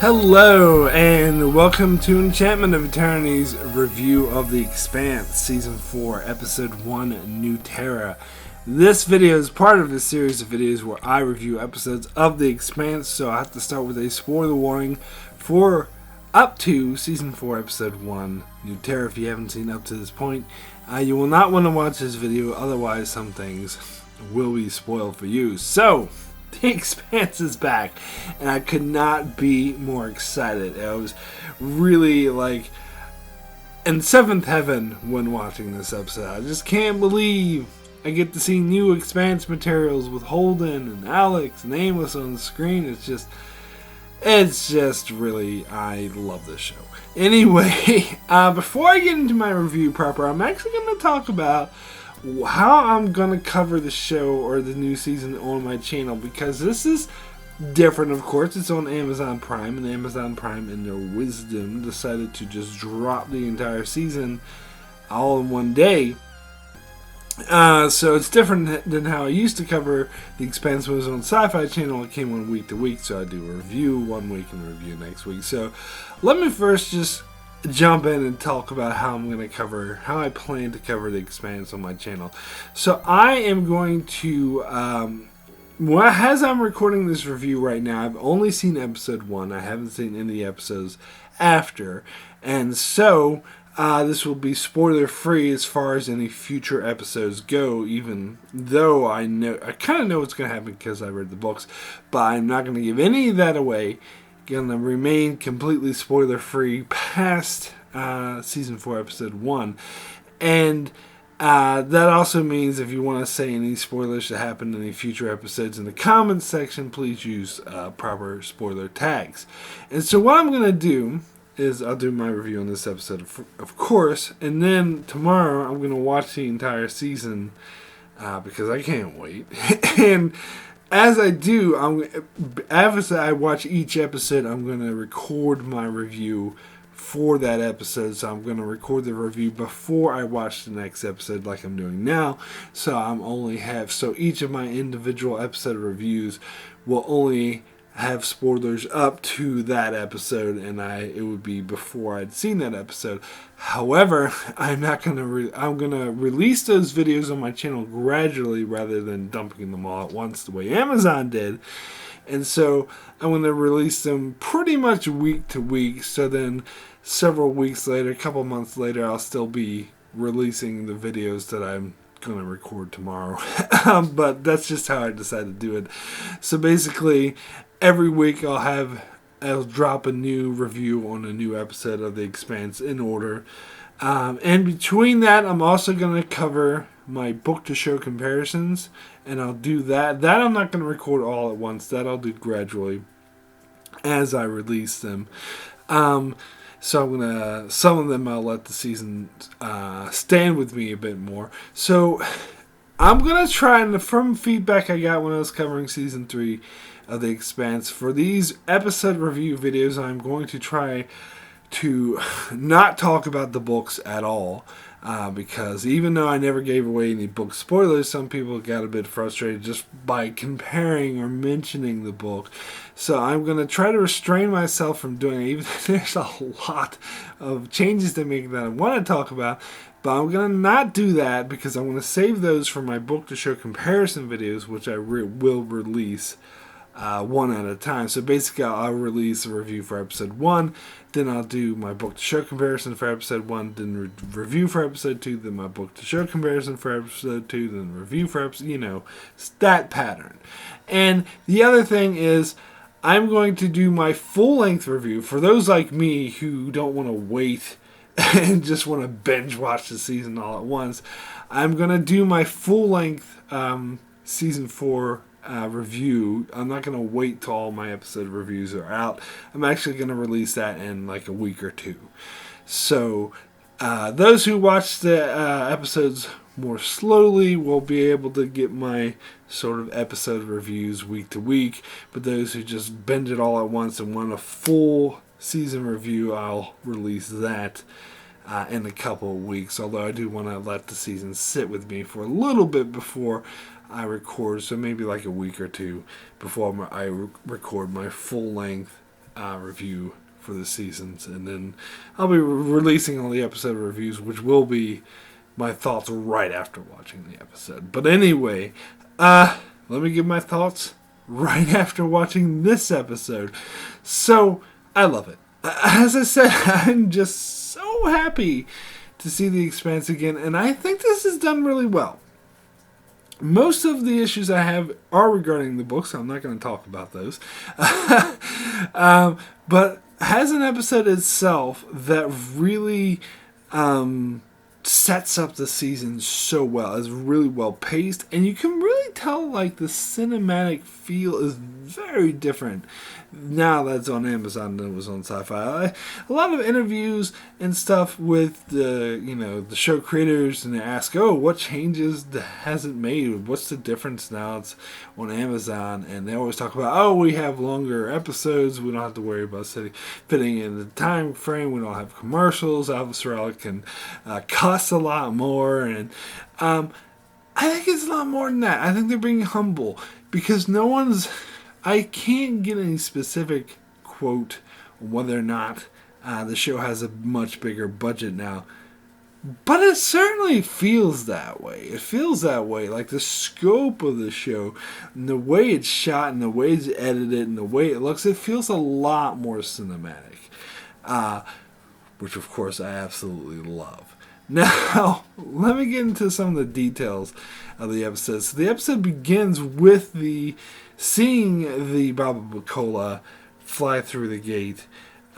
Hello, and welcome to Enchantment of Eternity's review of The Expanse, Season 4, Episode 1, New Terra. This video is part of a series of videos where I review episodes of The Expanse, so I have to start with a spoiler warning for up to Season 4, Episode 1, New Terra. If you haven't seen up to this point, you will not want to watch this video, otherwise some things will be spoiled for you. So, The Expanse is back, and I could not be more excited. I was really in seventh heaven when watching this episode. I just can't believe I get to see new Expanse materials with Holden and Alex and Amos on the screen. It's just really, I love this show. Anyway, before I get into my review proper, I'm actually going to talk about how I'm going to cover the show or the new season on my channel, because this is different. Of course, it's on Amazon Prime, and Amazon Prime in their wisdom decided to just drop the entire season all in one day. So it's different than how I used to cover The Expanse. When it was on Sci-Fi Channel, it came on week to week, so I do a review one week and a review next week. So let me first just jump in and talk about how I plan to cover The Expanse on my channel. So I am going to, as I'm recording this review right now, I've only seen episode 1. I haven't seen any episodes after, and so this will be spoiler free as far as any future episodes go, even though I kind of know what's going to happen because I read the books, but I'm not going to give any of that away. Going to remain completely spoiler free past season 4 episode 1, and that also means if you want to say any spoilers that happen in any future episodes in the comments section, please use proper spoiler tags. And so what I'm going to do is I'll do my review on this episode, of course, and then tomorrow I'm going to watch the entire season because I can't wait. And as I do, as I watch each episode, I'm going to record my review for that episode. So I'm going to record the review before I watch the next episode, like I'm doing now. So each of my individual episode reviews will only have spoilers up to that episode, and it would be before I'd seen that episode. However, I'm gonna release those videos on my channel gradually rather than dumping them all at once the way Amazon did. And so I'm going to release them pretty much week to week, so then several weeks later, a couple months later, I'll still be releasing the videos that I'm going to record tomorrow. But that's just how I decided to do it. So basically, every week I'll drop a new review on a new episode of The Expanse in order. And between that, I'm also going to cover my book-to-show comparisons, and I'll do that. That I'm not going to record all at once. That I'll do gradually as I release them. So some of them I'll let the season stand with me a bit more. So I'm going to try, and from feedback I got when I was covering Season 3 of The Expanse, for these episode review videos, I'm going to try to not talk about the books at all. Because even though I never gave away any book spoilers, some people got a bit frustrated just by comparing or mentioning the book. So I'm going to try to restrain myself from doing it, even though there's a lot of changes to make that I want to talk about. But I'm going to not do that because I'm going to save those for my book-to-show comparison videos, which I will release one at a time. So basically, I'll release a review for episode 1, then I'll do my book-to-show comparison for episode 1, then review for episode 2, then my book-to-show comparison for episode 2, then review for episode, it's that pattern. And the other thing is, I'm going to do my full-length review for those like me who don't want to wait and just want to binge watch the season all at once. I'm going to do my full-length season 4 review. I'm not going to wait till all my episode reviews are out. I'm actually going to release that in like a week or two. So those who watch the episodes more slowly will be able to get my sort of episode reviews week to week, but those who just bend it all at once and want a full season review, I'll release that in a couple of weeks, although I do want to let the season sit with me for a little bit before I record, so maybe like a week or two before I record my full-length review for the seasons, and then I'll be releasing all the episode reviews, which will be my thoughts right after watching the episode. But anyway, let me give my thoughts right after watching this episode. So, I love it. As I said, I'm just so happy to see The Expanse again, and I think this is done really well. Most of the issues I have are regarding the books. I'm not going to talk about those. But has an episode itself that really sets up the season so well. It's really well paced, and you can really tell like the cinematic feel is very different now that it's on Amazon than it was on Sci-Fi. A lot of interviews and stuff with the show creators, and they ask, "Oh, what changes has it made? What's the difference now it's on Amazon?" And they always talk about, "Oh, we have longer episodes. We don't have to worry about fitting in the time frame. We don't have commercials. Avasarala can cuss a lot more." And I think it's a lot more than that. I think they're being humble because I can't get any specific quote on whether or not the show has a much bigger budget now. But it certainly feels that way. It feels that way. Like the scope of the show, and the way it's shot, and the way it's edited, and the way it looks, it feels a lot more cinematic. Which, of course, I absolutely love. Now, let me get into some of the details of the episode. So the episode begins with seeing the Baba Bacola fly through the gate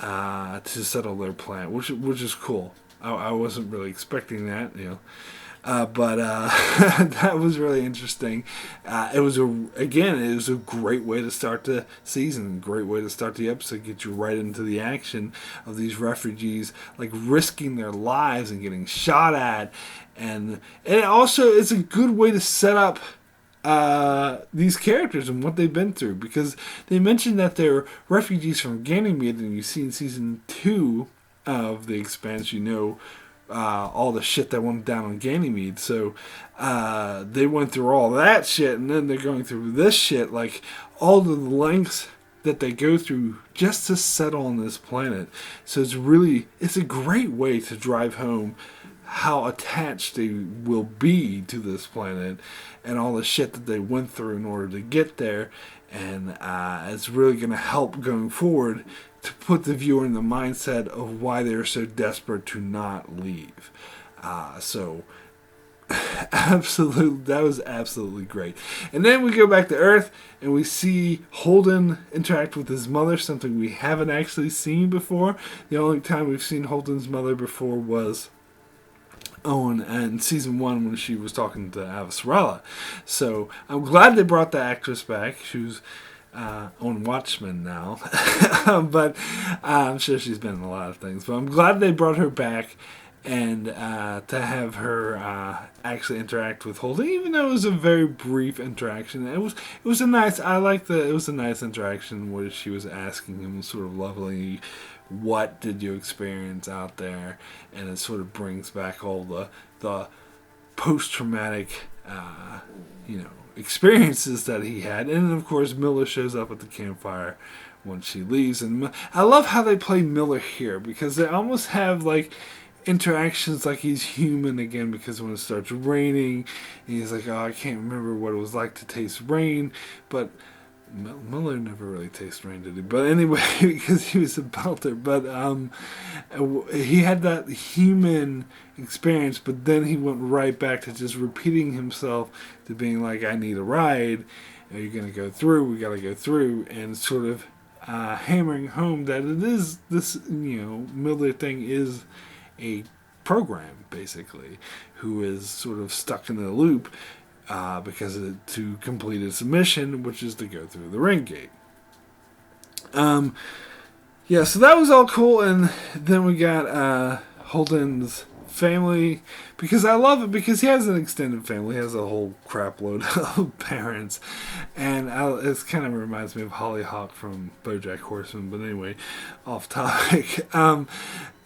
to settle their planet, which is cool. I wasn't really expecting that, but that was really interesting. It was a great way to start the season, great way to start the episode, get you right into the action of these refugees, like risking their lives and getting shot at, and it also is a good way to set up these characters and what they've been through, because they mentioned that they're refugees from Ganymede, and you see in season 2 of The Expanse, all the shit that went down on Ganymede. So they went through all that shit, and then they're going through this shit, like all the lengths that they go through just to settle on this planet. So it's a great way to drive home how attached they will be to this planet and all the shit that they went through in order to get there. And it's really going to help going forward to put the viewer in the mindset of why they're so desperate to not leave. That was absolutely great. And then we go back to Earth, and we see Holden interact with his mother, something we haven't actually seen before. The only time we've seen Holden's mother before was in season 1 when she was talking to Avasarala. So I'm glad they brought the actress back. She was on Watchmen now. But I'm sure she's been in a lot of things. But I'm glad they brought her back, and to have her actually interact with Holden, even though it was a very brief interaction. It was a nice interaction where she was asking him sort of lovingly, what did you experience out there? And it sort of brings back all the post-traumatic experiences that he had. And of course Miller shows up at the campfire when she leaves, and I love how they play Miller here, because they almost have like interactions like he's human again, because when it starts raining, he's like, "Oh, I can't remember what it was like to taste rain," but Miller never really tasted rain, did he? But anyway, because he was a belter. But he had that human experience, but then he went right back to just repeating himself, to being like, "I need a ride. Are you going to go through? We got to go through," and sort of hammering home that it is this, Miller thing is a program, basically, who is sort of stuck in the loop because to complete its mission, which is to go through the ring gate. So that was all cool, and then we got Holden's family, because I love it, because he has an extended family. He has a whole crap load of parents, and it kind of reminds me of Hollyhock from BoJack Horseman, but anyway, off topic.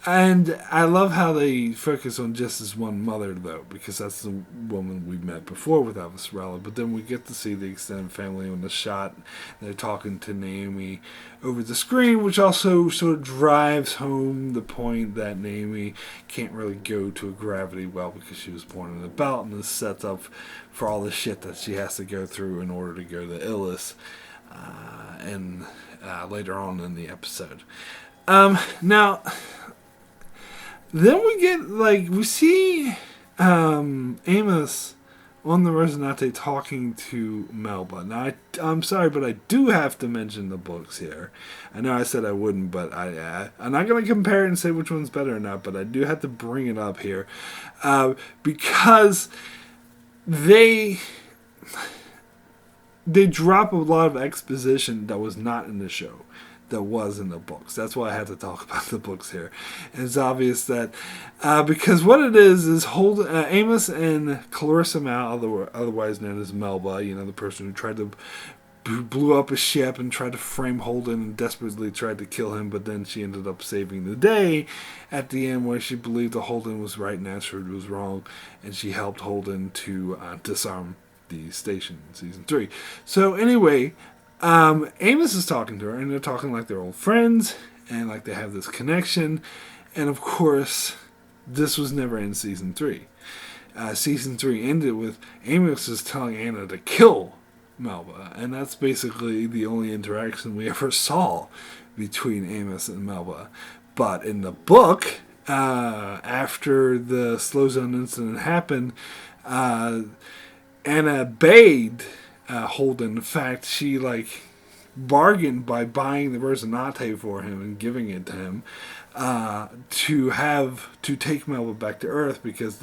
And I love how they focus on just as one mother, though, because that's the woman we met before with Avasarala. But then we get to see the extended family on the shot. They're talking to Naomi over the screen, which also sort of drives home the point that Naomi can't really go to a gravity well because she was born in a belt, and this sets up for all the shit that she has to go through in order to go to Illis and later on in the episode. Now... Then we see Amos on the Resonate talking to Melba. Now, I'm sorry, but I do have to mention the books here. I know I said I wouldn't, but I'm not going to compare it and say which one's better or not, but I do have to bring it up here. Because they drop a lot of exposition that was not in the show. That was in the books. That's why I had to talk about the books here. And it's obvious that because what it is Amos and Clarissa Mal, otherwise known as Melba, the person who blew up a ship and tried to frame Holden and desperately tried to kill him, but then she ended up saving the day at the end where she believed that Holden was right and Astrid was wrong, and she helped Holden to disarm the station in season 3. So anyway, Amos is talking to her, and they're talking like they're old friends, and like they have this connection, and of course, this was never in season 3. Season 3 ended with Amos is telling Anna to kill Melba, and that's basically the only interaction we ever saw between Amos and Melba. But in the book, after the Slow Zone incident happened, Anna bathed Holden. In fact, she bargained by buying the Resonate for him and giving it to him to take Melba back to Earth because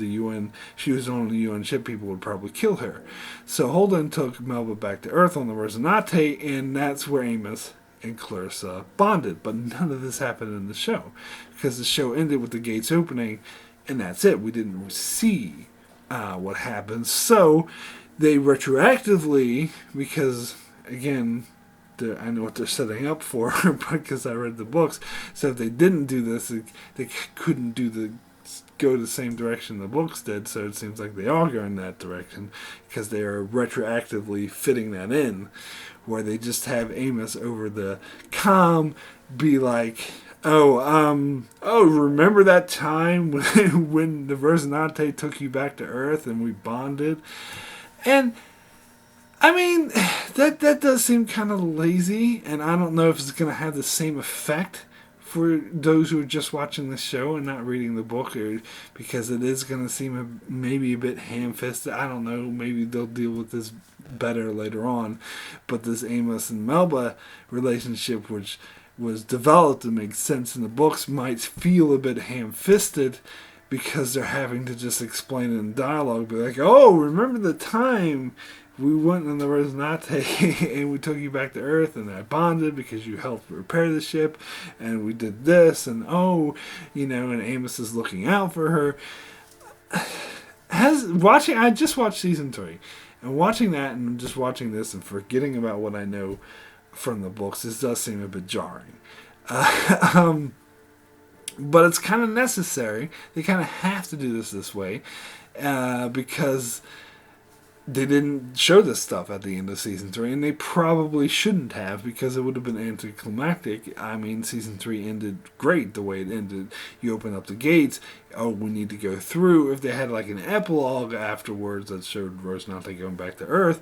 she was on the UN ship, people would probably kill her. So Holden took Melba back to Earth on the Resonate, and that's where Amos and Clarissa bonded. But none of this happened in the show because the show ended with the gates opening, and that's it. We didn't see what happened. So they retroactively, because again, I know what they're setting up for because I read the books. So if they didn't do this, they couldn't go the same direction the books did. So it seems like they are going that direction because they are retroactively fitting that in, where they just have Amos over the comm be like, remember that time when the Resonate took you back to Earth and we bonded? And, I mean, that does seem kind of lazy, and I don't know if it's going to have the same effect for those who are just watching the show and not reading the book, or because it is going to seem maybe a bit ham-fisted. I don't know, maybe they'll deal with this better later on, but this Amos and Melba relationship, which was developed and makes sense in the books, might feel a bit ham-fisted, because they're having to just explain it in dialogue, be like, oh, remember the time we went on the Resonate and we took you back to Earth and I bonded because you helped repair the ship and we did this and and Amos is looking out for her. I just watched season 3, and watching that and just watching this and forgetting about what I know from the books, this does seem a bit jarring. But it's kind of necessary. They kind of have to do this way because they didn't show this stuff at the end of season 3, and they probably shouldn't have because it would have been anticlimactic. I mean, season 3 ended great the way it ended. You open up the gates. Oh, we need to go through. If they had an epilogue afterwards that showed Resonate going back to Earth,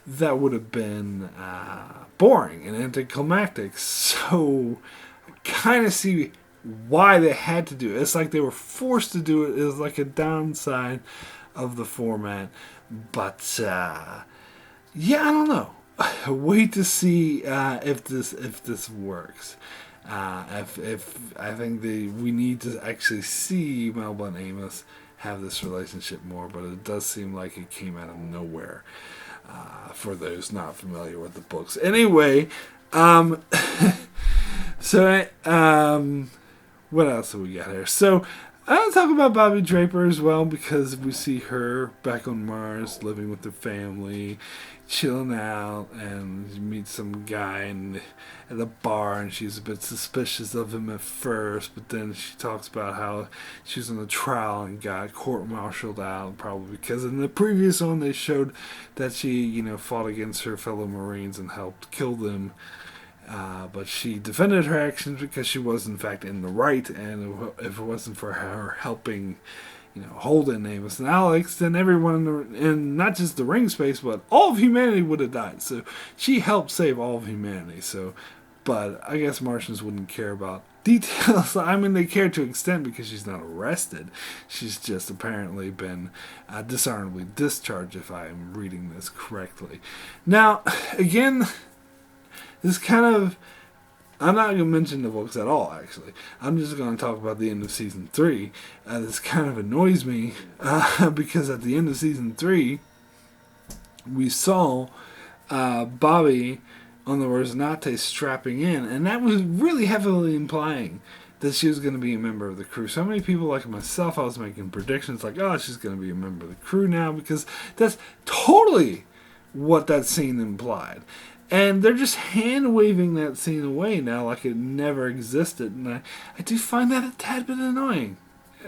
that would have been boring and anticlimactic. So, I kind of see why they had to do it. It's like they were forced to do it. It was like a downside of the format. But I don't know. Wait to see if this works. If I think we need to actually see Melba and Amos have this relationship more, but it does seem like it came out of nowhere for those not familiar with the books. Anyway, what else have we got here? So, I want to talk about Bobby Draper as well, because we see her back on Mars, living with her family, chilling out, and she meets some guy at a bar, and she's a bit suspicious of him at first, but then she talks about how she was on a trial and got court-martialed out, probably because in the previous one they showed that she, fought against her fellow Marines and helped kill them. But she defended her actions because she was in fact in the right, and if it wasn't for her helping, Holden, Amos, and Alex, then everyone in not just the ring space, but all of humanity would have died. So she helped save all of humanity. But I guess Martians wouldn't care about details. I mean, they care to an extent because she's not arrested. She's just apparently been dishonorably discharged, if I am reading this correctly. Now, again, this kind of... I'm not going to mention the books at all, actually. I'm just going to talk about the end of Season 3. This kind of annoys me because at the end of Season 3, we saw Bobby on the Resonate strapping in, and that was really heavily implying that she was going to be a member of the crew. So many people like myself, I was making predictions like, oh, she's going to be a member of the crew now, because that's totally what that scene implied. And they're just hand-waving that scene away now like it never existed. And I do find that a tad bit annoying,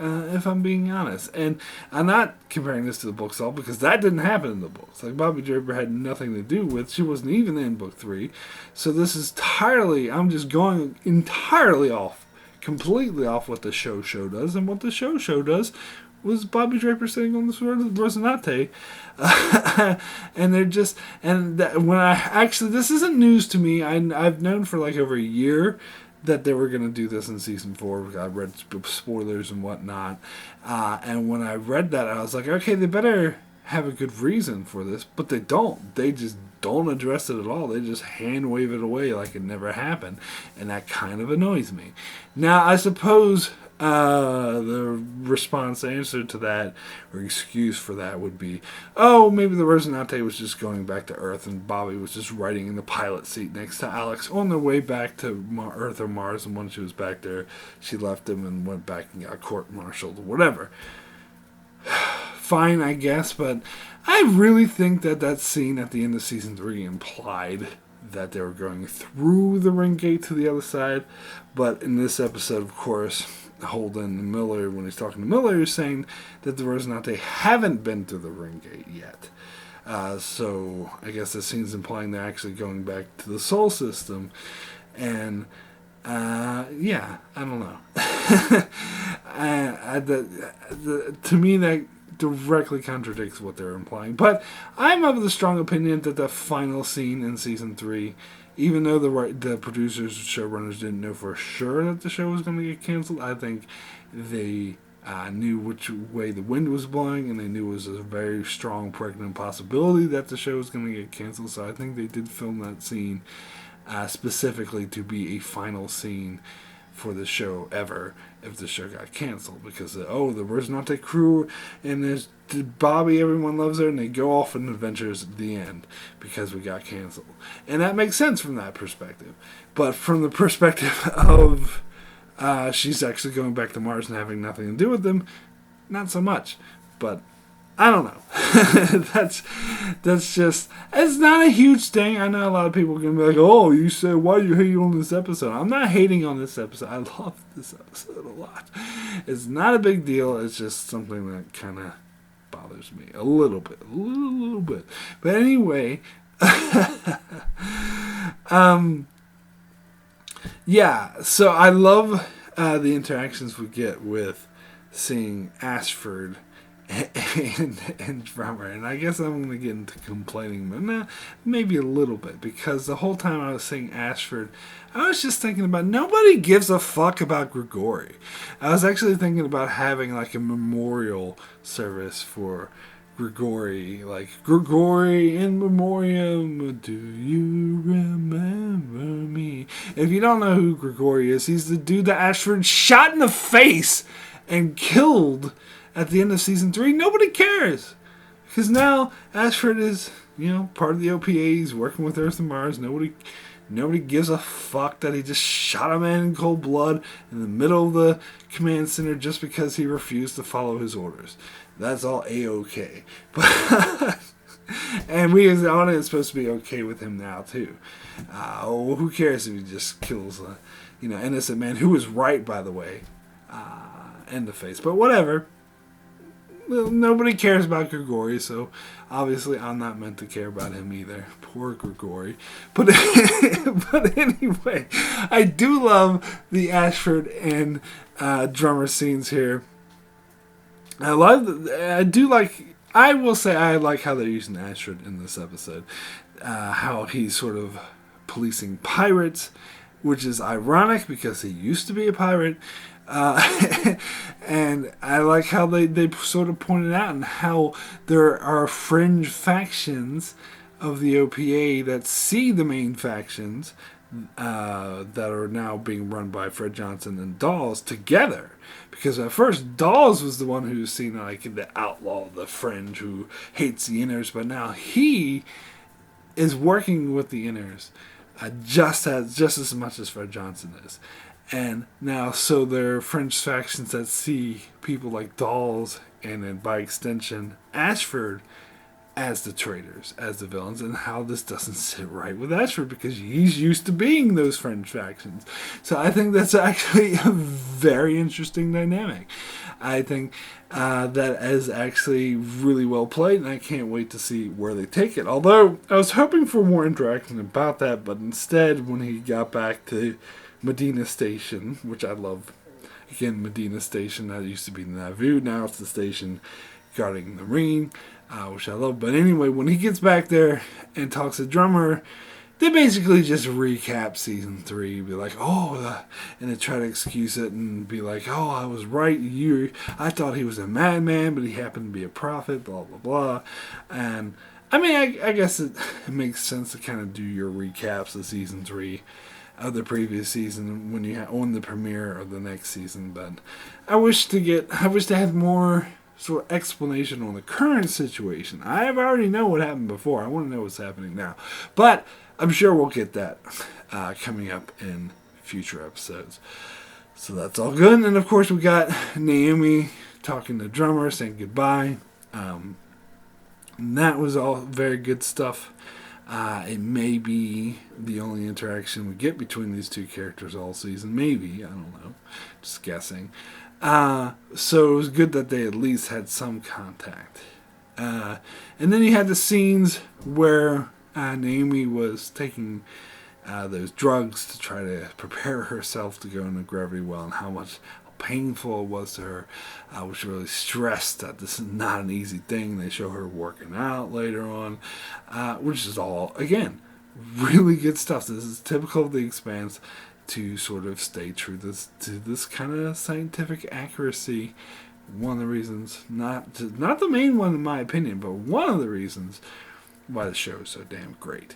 if I'm being honest. And I'm not comparing this to the books at all, because that didn't happen in the books. Like, Bobby Draper had nothing to do with. She wasn't even in book 3. So this is I'm just going entirely off, completely off what the show does. And what the show does was Bobby Draper sitting on the Resonate. And they're just... this isn't news to me. I've known for like over a year that they were going to do this in Season 4. I read spoilers and whatnot. And when I read that, I was like, okay, they better have a good reason for this. But they don't. They just don't address it at all. They just hand wave it away like it never happened. And that kind of annoys me. Now, I suppose... the answer to that, or excuse for that, would be, oh, maybe the Resonate was just going back to Earth and Bobby was just riding in the pilot seat next to Alex on their way back to Earth or Mars, and when she was back there, she left him and went back and got court-martialed or whatever. Fine, I guess, but I really think that scene at the end of Season 3 implied that they were going through the ring gate to the other side. But in this episode, of course, Holden and Miller, when he's talking to Miller, is saying that the Resonate haven't been through the ring gate yet. So I guess the scene's implying they're actually going back to the Sol system. And I don't know. To me, that directly contradicts what they're implying. But I'm of the strong opinion that the final scene in Season 3, even though the producers, showrunners didn't know for sure that the show was going to get canceled, I think they knew which way the wind was blowing, and they knew it was a very strong, pregnant possibility that the show was going to get canceled. So I think they did film that scene specifically to be a final scene for the show ever if the show got canceled, because the Resonate crew and there's Bobby, everyone loves her, and they go off on adventures at the end because we got canceled. And that makes sense from that perspective. But from the perspective of she's actually going back to Mars and having nothing to do with them, not so much. But I don't know. That's just, it's not a huge thing. I know a lot of people are going to be like, oh, you said, why are you hating on this episode? I'm not hating on this episode. I love this episode a lot. It's not a big deal. It's just something that kind of bothers me a little bit. But anyway, so I love the interactions we get with seeing Ashford and Drummer, and I guess I'm going to get into complaining, but maybe a little bit, because the whole time I was saying Ashford, I was just thinking about nobody gives a fuck about Grigori. I was actually thinking about having like a memorial service for Grigori, like Grigori in memoriam, do you remember me? If you don't know who Grigori is, he's the dude that Ashford shot in the face and killed at the end of Season 3. Nobody cares, because now Ashford is, part of the OPA. He's working with Earth and Mars. Nobody Nobody gives a fuck that he just shot a man in cold blood in the middle of the command center just because he refused to follow his orders. That's all A-okay. But and we as the audience are supposed to be okay with him now too. Who cares if he just kills a innocent man who was right, by the way, in the face. But whatever. Well, nobody cares about Grigori, so obviously I'm not meant to care about him either. Poor Grigori. But anyway, I do love the Ashford and drummer scenes here. I will say I like how they're using Ashford in this episode. How he's sort of policing pirates, which is ironic because he used to be a pirate. And I like how they sort of pointed out and how there are fringe factions of the OPA that see the main factions that are now being run by Fred Johnson and Dawes together. Because at first Dawes was the one who was seen like the outlaw, the fringe who hates the inners, but now he is working with the inners just as much as Fred Johnson is. And now, so there are French factions that see people like Dawes and then by extension Ashford as the traitors, as the villains, and how this doesn't sit right with Ashford because he's used to being those French factions. So I think that's actually a very interesting dynamic. I think that is actually really well played, and I can't wait to see where they take it. Although I was hoping for more interaction about that, but instead when he got back to Medina Station, which I love. Again, Medina Station, that used to be Nauvoo, now it's the station guarding the ring, which I love. But anyway, when he gets back there and talks to Drummer, they basically just recap season 3, be like, and they try to excuse it and be like, I was right, I thought he was a madman, but he happened to be a prophet, blah, blah, blah. And, I mean, I guess it makes sense to kind of do your recaps of season 3 of the previous season when you on the premiere of the next season, but I wish to have more sort of explanation on the current situation. I already know what happened before. I want to know what's happening now, but I'm sure we'll get that coming up in future episodes. So that's all good. And of course we got Naomi talking to Drummer, saying goodbye. And that was all very good stuff. It may be the only interaction we get between these two characters all season. Maybe. I don't know. Just guessing. So it was good that they at least had some contact. And then you had the scenes where Naomi was taking those drugs to try to prepare herself to go into gravity well, and how much painful it was to her. I was really stressed that this is not an easy thing. They show her working out later on, which is all, again, really good stuff. This is typical of the Expanse to sort of stay true to this kind of scientific accuracy. One of the reasons, not the main one in my opinion, but one of the reasons why the show is so damn great.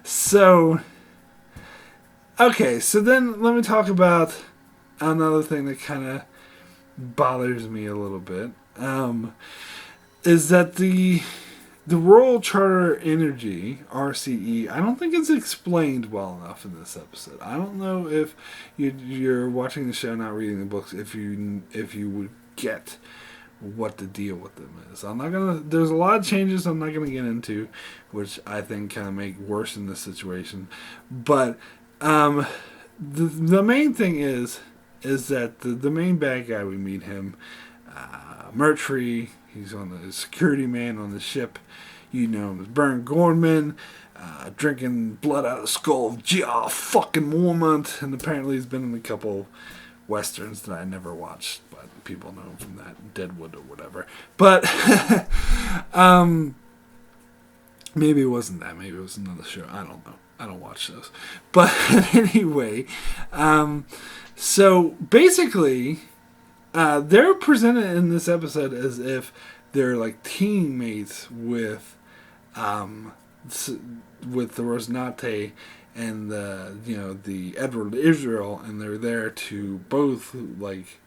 So then let me talk about another thing that kind of bothers me a little bit, is that the Royal Charter Energy, RCE, I don't think it's explained well enough in this episode. I don't know if you're watching the show, not reading the books, if you would get what the deal with them is. There's a lot of changes I'm not gonna get into, which I think kind of make worse in this situation. But the main thing is that the main bad guy, we meet him, Mertry. He's on the security man on the ship. You know him as Baron Gorman, drinking blood out of the skull of Gia fucking Mormont, and apparently he's been in a couple westerns that I never watched, but people know him from that, Deadwood or whatever. But maybe it wasn't that. Maybe it was another show. I don't know. I don't watch those. But anyway, so basically, they're presented in this episode as if they're like teammates with the Rosnate and the Edward Israel, and they're there to both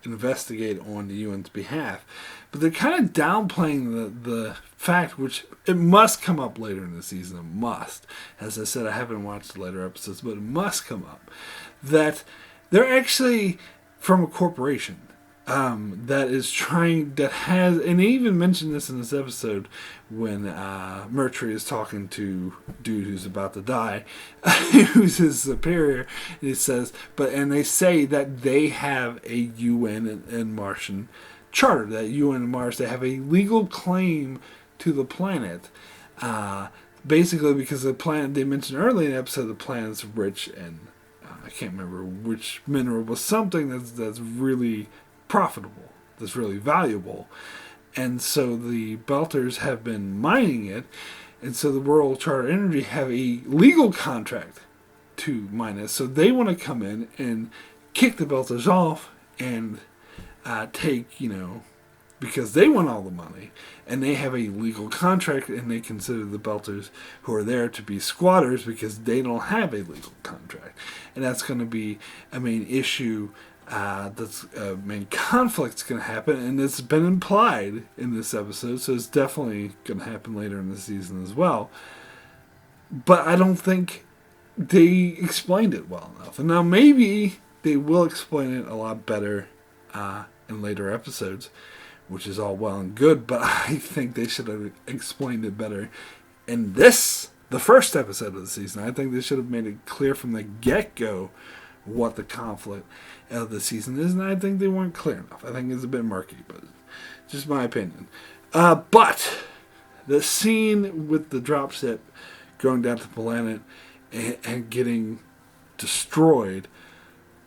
investigate on the UN's behalf. But they're kind of downplaying the fact, which it must come up later in the season. It must, as I said, I haven't watched the later episodes, but it must come up that they're actually from a corporation. That is trying, that has, and they even mentioned this in this episode when Mercury is talking to dude who's about to die, who's his superior, and he says, and they say that they have a UN and Martian charter, that UN and Mars, they have a legal claim to the planet, basically because the planet, they mentioned earlier in the episode, the planet's rich and I can't remember which mineral, but something that's really profitable, that's really valuable. And so the Belters have been mining it, and so the World Charter Energy have a legal contract to mine it. So they want to come in and kick the Belters off and take, because they want all the money, and they have a legal contract, and they consider the Belters who are there to be squatters because they don't have a legal contract. And that's going to be a main issue, that's a main conflict's going to happen, and it's been implied in this episode, so it's definitely going to happen later in the season as well. But I don't think they explained it well enough. And now maybe they will explain it a lot better in later episodes, which is all well and good, but I think they should have explained it better in the first episode of the season. I think they should have made it clear from the get-go what the conflict of the season is, and I think they weren't clear enough. I think it's a bit murky, but just my opinion. But the scene with the dropship going down to the planet and getting destroyed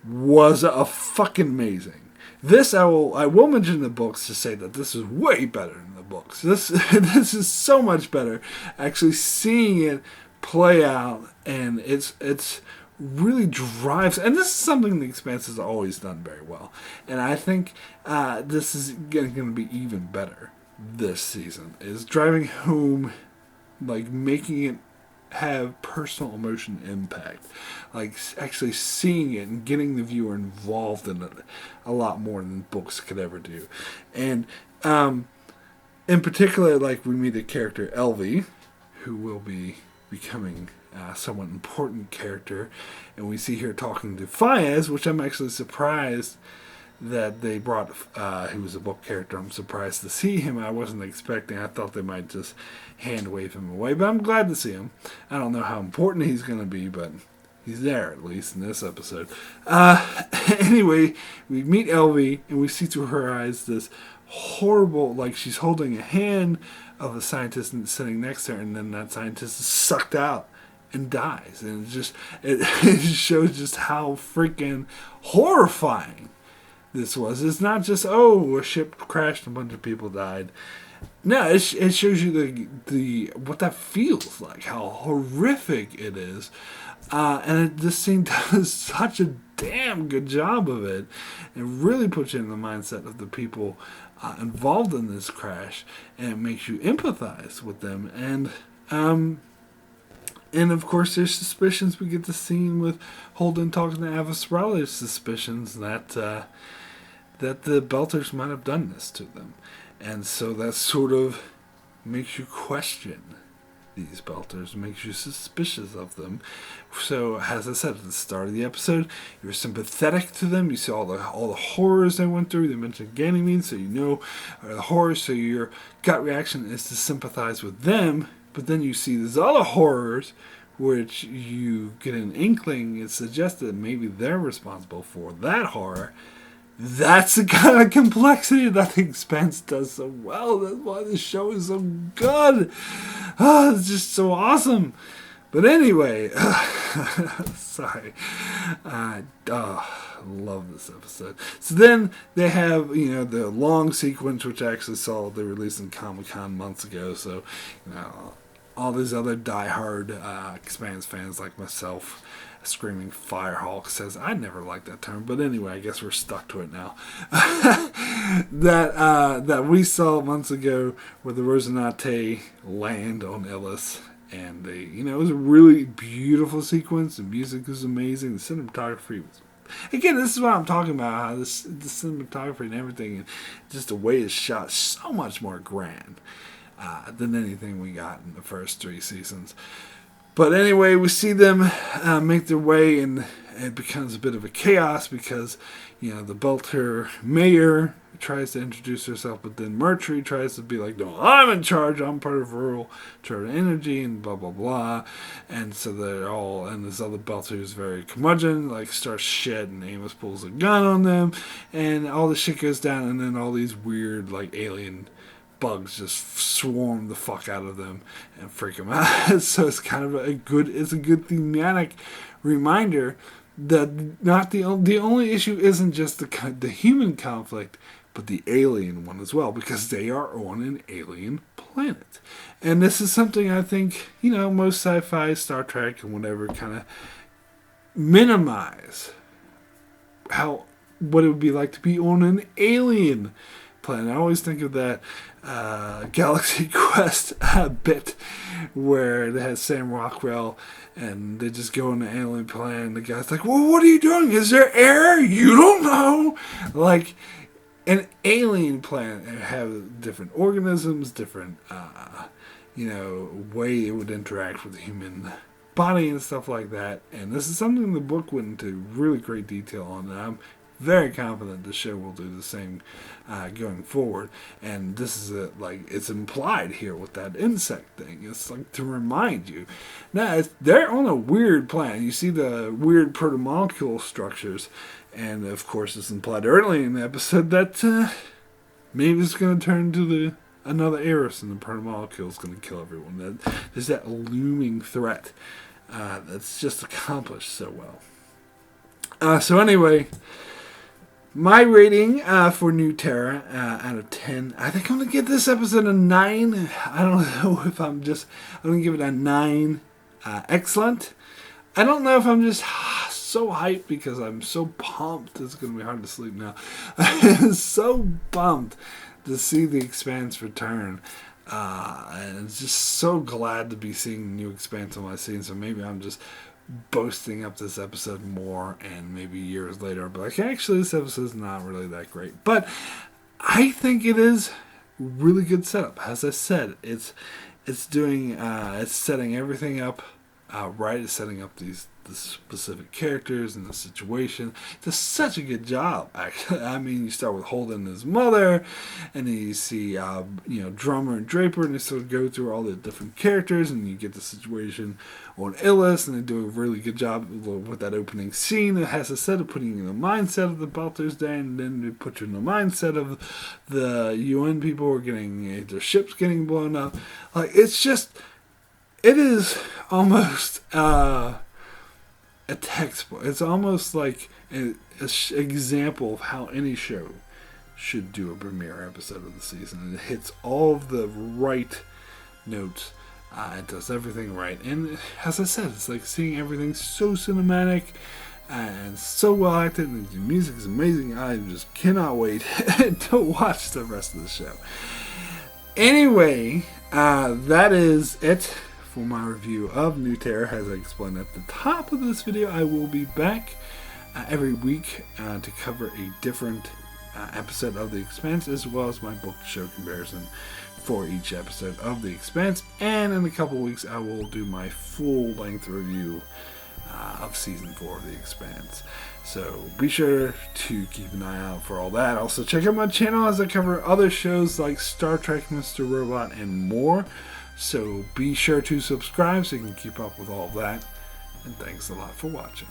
was a fucking amazing. This I will mention the books to say that this is way better than the books. This is so much better. Actually seeing it play out, and it's really drives, and this is something the Expanse has always done very well. And I think this is going to be even better this season. Is driving home, making it have personal emotion impact, actually seeing it and getting the viewer involved in it a lot more than books could ever do. And in particular, we meet a character, Elvie, who will be becoming a somewhat important character, and we see her talking to Faiz, which I'm actually surprised that they brought. He was a book character. I'm surprised to see him. I wasn't expecting. I thought they might just hand wave him away, but I'm glad to see him. I don't know how important he's going to be, but he's there at least in this episode. Anyway, we meet Elvie, and we see through her eyes this horrible, she's holding a hand of a scientist sitting next to her, and then that scientist is sucked out and dies, and it shows just how freaking horrifying this was. It's not just, a ship crashed and a bunch of people died. No, it shows you the what that feels like, how horrific it is, and this scene does such a damn good job of it. It really puts you in the mindset of the people involved in this crash, and it makes you empathize with them. And of course, there's suspicions. We get the scene with Holden talking to Avasarala. There's suspicions that the Belters might have done this to them. And so that sort of makes you question these Belters, makes you suspicious of them. So, as I said at the start of the episode, you're sympathetic to them. You see all the horrors they went through. They mentioned Ganymede, so you know the horrors. So your gut reaction is to sympathize with them. But then you see these other horrors, which you get an inkling. It suggests that maybe they're responsible for that horror. That's the kind of complexity that the Expanse does so well. That's why this show is so good. It's just so awesome. But anyway, sorry. I love this episode. So then they have, the long sequence, which I actually saw they released in Comic-Con months ago. So, all these other diehard Expanse fans like myself, Screaming Firehawk says, I never liked that term, but anyway, I guess we're stuck to it now. that we saw months ago where the Rosinante land on Ellis, And they, it was a really beautiful sequence. The music was amazing. The cinematography was, again, this is what I'm talking about. How the cinematography and everything, and just the way it's shot, so much more grand than anything we got in the first 3 seasons. But anyway, we see them make their way, and it becomes a bit of a chaos because, the Belter mayor tries to introduce herself, but then Mercury tries to be like, no, I'm in charge, I'm part of rural Terra energy, and blah, blah, blah. And so they're all, and this other Belter who's very curmudgeon, like, starts shit, and Amos pulls a gun on them, and all the shit goes down, and then all these weird, like, alien bugs just swarm the fuck out of them and freak them out. So it's kind of a good thematic reminder that not the only issue isn't just the human conflict, but the alien one as well, because they are on an alien planet. And this is something I think, most sci-fi, Star Trek, and whatever kind of minimize what it would be like to be on an alien planet. I always think of that Galaxy Quest bit where they had Sam Rockwell and they just go on an alien planet and the guy's like, well, what are you doing? Is there air? You don't know. Like, an alien planet have different organisms, different way it would interact with the human body and stuff like that. And this is something the book went into really great detail on, and I'm very confident the show will do the same going forward. And this is it's implied here with that insect thing. It's like to remind you. Now, they're on a weird planet. You see the weird protomolecule structures, and of course it's implied early in the episode that maybe it's going to turn to another Eris, and the protomolecule is going to kill everyone. There's that looming threat that's just accomplished so well. So anyway, my rating for New Terra out of 10, I think I'm going to give this episode a 9. I don't know if I'm going to give it a 9. Excellent. I don't know if I'm just so hyped because I'm so pumped. It's going to be hard to sleep now. I'm so pumped to see the Expanse return. And it's just so glad to be seeing the new Expanse on my scene. So maybe I'm just boasting up this episode more, and maybe years later I'll be like, actually this episode's not really that great. But I think it is really good setup. As I said, it's setting everything up right. It's setting up the specific characters and the situation. It does such a good job, actually. I mean, you start with Holden and his mother, and then you see Drummer and Draper, and they sort of go through all the different characters, and you get the situation on Illis, and they do a really good job with that opening scene. It has a set of putting you in the mindset of the Belters Day, and then they put you in the mindset of the UN people who are getting their ships getting blown up. Like, it is almost a textbook. It's almost like an example of how any show should do a premiere episode of the season. And it hits all of the right notes. It does everything right. And as I said, it's like seeing everything so cinematic and so well acted. And the music is amazing. I just cannot wait to watch the rest of the show. Anyway, that is it for my review of New Terra. As I explained at the top of this video, I will be back every week to cover a different episode of The Expanse, as well as my book show comparison for each episode of The Expanse. And in a couple weeks, I will do my full-length review of Season 4 of The Expanse. So be sure to keep an eye out for all that. Also, check out my channel as I cover other shows like Star Trek, Mr. Robot, and more. So be sure to subscribe so you can keep up with all of that. And thanks a lot for watching.